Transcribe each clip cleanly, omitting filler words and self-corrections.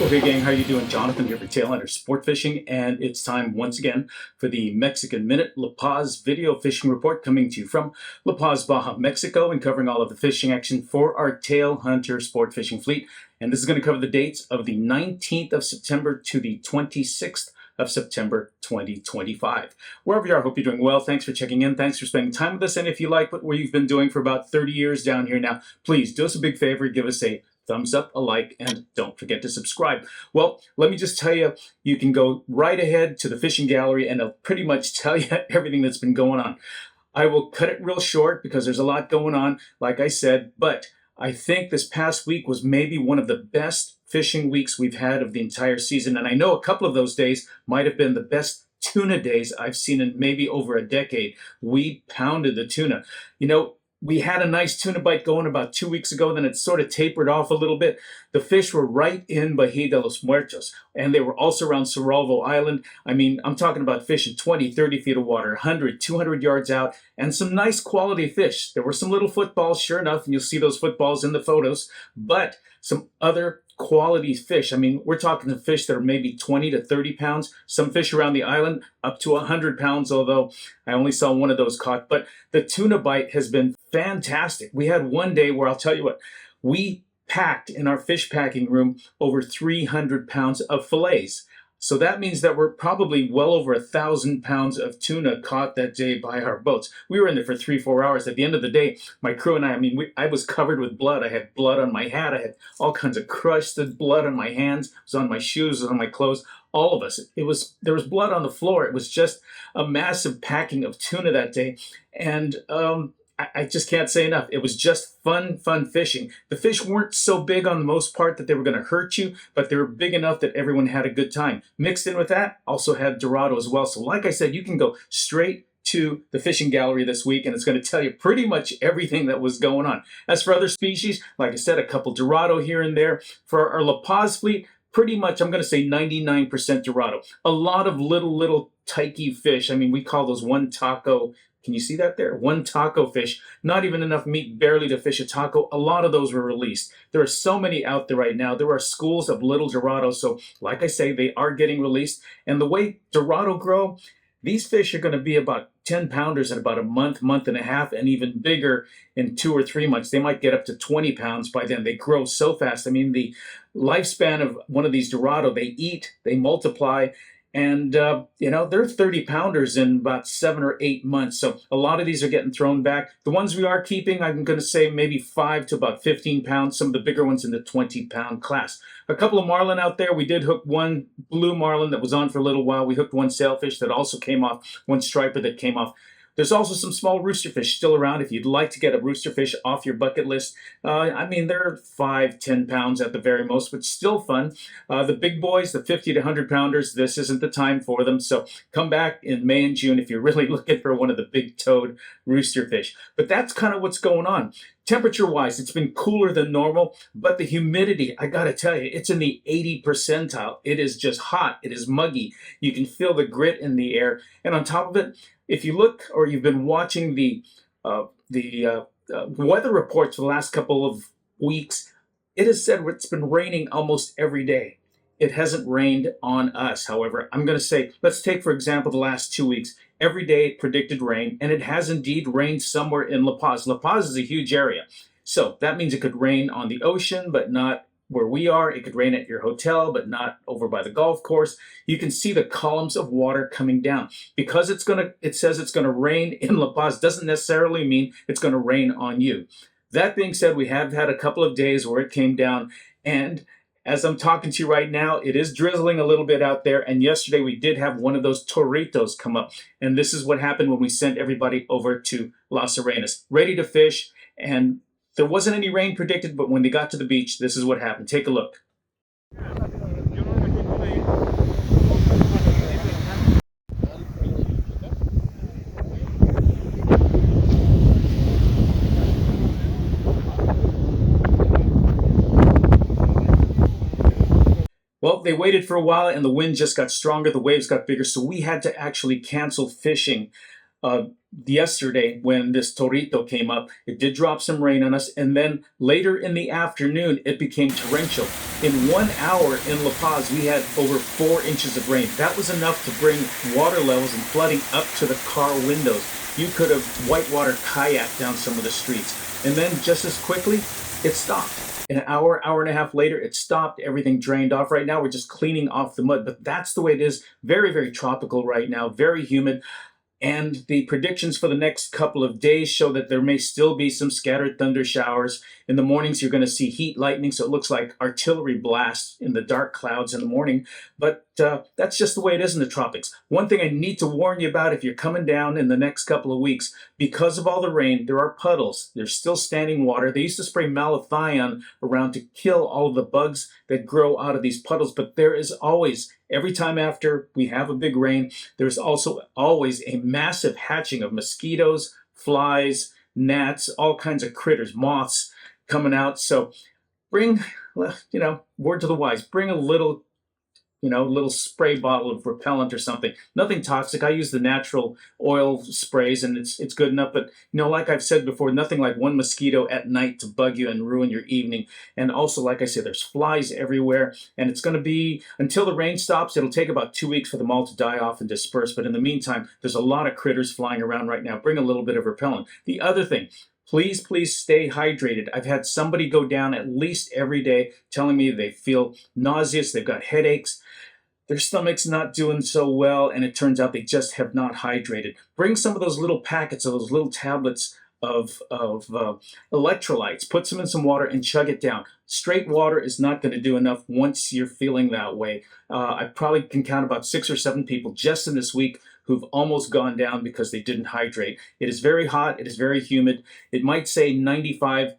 Okay, gang, how you doing? Jonathan here for Tailhunter Sportfishing, and it's time once again for the Mexican Minute La Paz video fishing report, coming to you from La Paz, Baja, Mexico, and covering all of the fishing action for our Tailhunter Sportfishing fleet. And this is going to cover the dates of the 19th of September to the 26th of September 2025. Wherever you are, I hope you're doing well. Thanks for checking in. Thanks for spending time with us. And if you like what we've been doing for about 30 years down here now, please do us a big favor. Give us a thumbs up, a like, and don't forget to subscribe. Well, let me just tell you, you can go right ahead to the fishing gallery and it'll pretty much tell you everything that's been going on. I will cut it real short because there's a lot going on, like I said, but I think this past week was maybe one of the best fishing weeks we've had of the entire season. And I know a couple of those days might have been the best tuna days I've seen in maybe over a decade. We pounded the tuna. You know, we had a nice tuna bite going about 2 weeks ago, then it sort of tapered off a little bit. The fish were right in Bahia de los Muertos, and they were also around Cerralvo Island. I mean, I'm talking about fish in 20, 30 feet of water, 100, 200 yards out, and some nice quality fish. There were some little footballs, sure enough, and you'll see those footballs in the photos, but some other quality fish. I mean, we're talking to fish that are maybe 20 to 30 pounds. Some fish around the island up to 100 pounds, although I only saw one of those caught. But the tuna bite has been fantastic. We had one day where I'll tell you what, we packed in our fish packing room over 300 pounds of fillets. So that means that we're probably well over 1,000 pounds of tuna caught that day by our boats. We were in there for 3-4 hours. At the end of the day, my crew and I was covered with blood. I had blood on my hat. I had all kinds of crusted blood on my hands. It was on my shoes, it was on my clothes. All of us. There was blood on the floor. It was just a massive packing of tuna that day. And I just can't say enough. It was just fun fishing. The fish weren't so big on the most part that they were going to hurt you, but they were big enough that everyone had a good time. Mixed in with that, also had Dorado as well. So like I said, you can go straight to the fishing gallery this week, and it's going to tell you pretty much everything that was going on. As for other species, like I said, a couple Dorado here and there. For our La Paz fleet, pretty much, I'm going to say 99% Dorado. A lot of little tikey fish. I mean, we call those one taco. Can you see that there? One taco fish. Not even enough meat barely to fish a taco. A lot of those were released. There are so many out there right now. There are schools of little Dorado. So like I say, they are getting released. And the way Dorado grow, these fish are going to be about 10 pounders in about a month and a half, and even bigger in 2 or 3 months. They might get up to 20 pounds by then. They grow so fast. I mean, the lifespan of one of these Dorado, they eat, they multiply, and, they're 30 pounders in about 7 or 8 months. So a lot of these are getting thrown back. The ones we are keeping, I'm going to say maybe 5 to about 15 pounds. Some of the bigger ones in the 20-pound class. A couple of marlin out there. We did hook one blue marlin that was on for a little while. We hooked one sailfish that also came off, one striper that came off. There's also some small roosterfish still around if you'd like to get a roosterfish off your bucket list. They're 5, 10 pounds at the very most, but still fun. The big boys, the 50 to 100 pounders, this isn't the time for them. So come back in May and June if you're really looking for one of the big-toed roosterfish. But that's kind of what's going on. Temperature-wise, it's been cooler than normal, but the humidity, I gotta tell you, it's in the 80 percentile. It is just hot. It is muggy. You can feel the grit in the air. And on top of it, if you look or you've been watching the weather reports for the last couple of weeks, it has said it's been raining almost every day. It hasn't rained on us, however. I'm going to say, let's take, for example, the last 2 weeks. Every day it predicted rain, and it has indeed rained somewhere in La Paz. La Paz is a huge area. So that means it could rain on the ocean, but not where we are. It could rain at your hotel, but not over by the golf course. You can see the columns of water coming down. Because it says it's gonna rain in La Paz doesn't necessarily mean it's gonna rain on you. That being said, we have had a couple of days where it came down, and as I'm talking to you right now, it is drizzling a little bit out there, and yesterday we did have one of those torritos come up, and this is what happened when we sent everybody over to Las Arenas, ready to fish, and there wasn't any rain predicted, but when they got to the beach, this is what happened. Take a look. Well, they waited for a while and the wind just got stronger, the waves got bigger, so we had to actually cancel fishing yesterday when this torito came up. It did drop some rain on us, and then later in the afternoon, it became torrential. In 1 hour in La Paz, we had over 4 inches of rain. That was enough to bring water levels and flooding up to the car windows. You could have whitewater kayaked down some of the streets. And then just as quickly, it stopped. An hour, hour and a half later, it stopped. Everything drained off. Right now, we're just cleaning off the mud. But that's the way it is. Very, very tropical right now. Very humid. And the predictions for the next couple of days show that there may still be some scattered thunder showers. In the mornings, you're going to see heat lightning, so it looks like artillery blasts in the dark clouds in the morning. But that's just the way it is in the tropics. One thing I need to warn you about if you're coming down in the next couple of weeks, because of all the rain, there are puddles. There's still standing water. They used to spray malathion around to kill all of the bugs that grow out of these puddles, but there is always, every time after we have a big rain, there's also always a massive hatching of mosquitoes, flies, gnats, all kinds of critters, moths coming out. So bring, word to the wise, bring a little spray bottle of repellent or something. Nothing toxic. I use the natural oil sprays and it's good enough. But, like I've said before, nothing like one mosquito at night to bug you and ruin your evening. And also, like I said, there's flies everywhere. And it's going to be, until the rain stops, it'll take about 2 weeks for them all to die off and disperse. But in the meantime, there's a lot of critters flying around right now. Bring a little bit of repellent. The other thing, please stay hydrated. I've had somebody go down at least every day telling me they feel nauseous, they've got headaches, their stomach's not doing so well, and it turns out they just have not hydrated. Bring some of those little packets of those little tablets of electrolytes. Put some in some water and chug it down. Straight water is not going to do enough once you're feeling that way. I probably can count about 6 or 7 people just in this week who've almost gone down because they didn't hydrate. It is very hot. It is very humid. It might say 95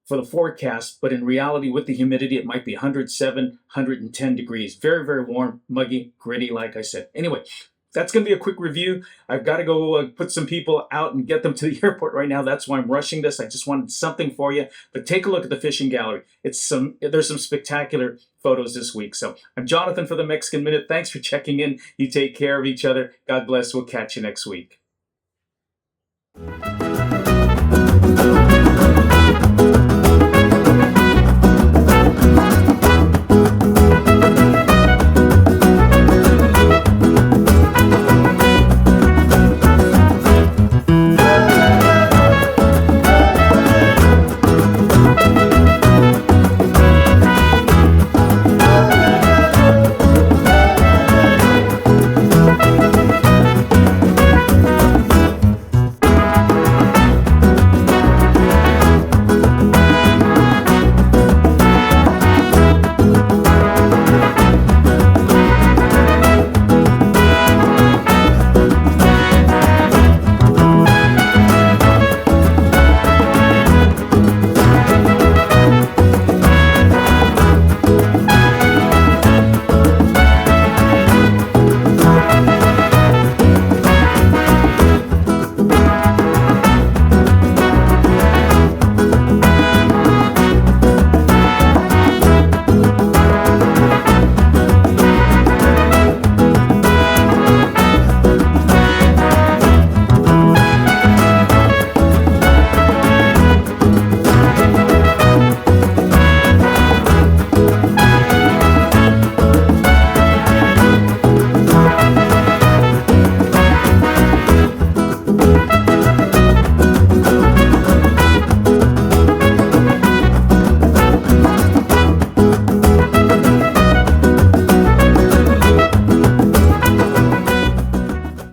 for the forecast, but in reality, with the humidity, it might be 107, 110 degrees. Very, very warm, muggy, gritty, like I said. Anyway, that's going to be a quick review. I've got to go put some people out and get them to the airport right now. That's why I'm rushing this. I just wanted something for you. But take a look at the fishing gallery. There's some spectacular photos this week. So I'm Jonathan for the Mexican Minute. Thanks for checking in. You take care of each other. God bless. We'll catch you next week.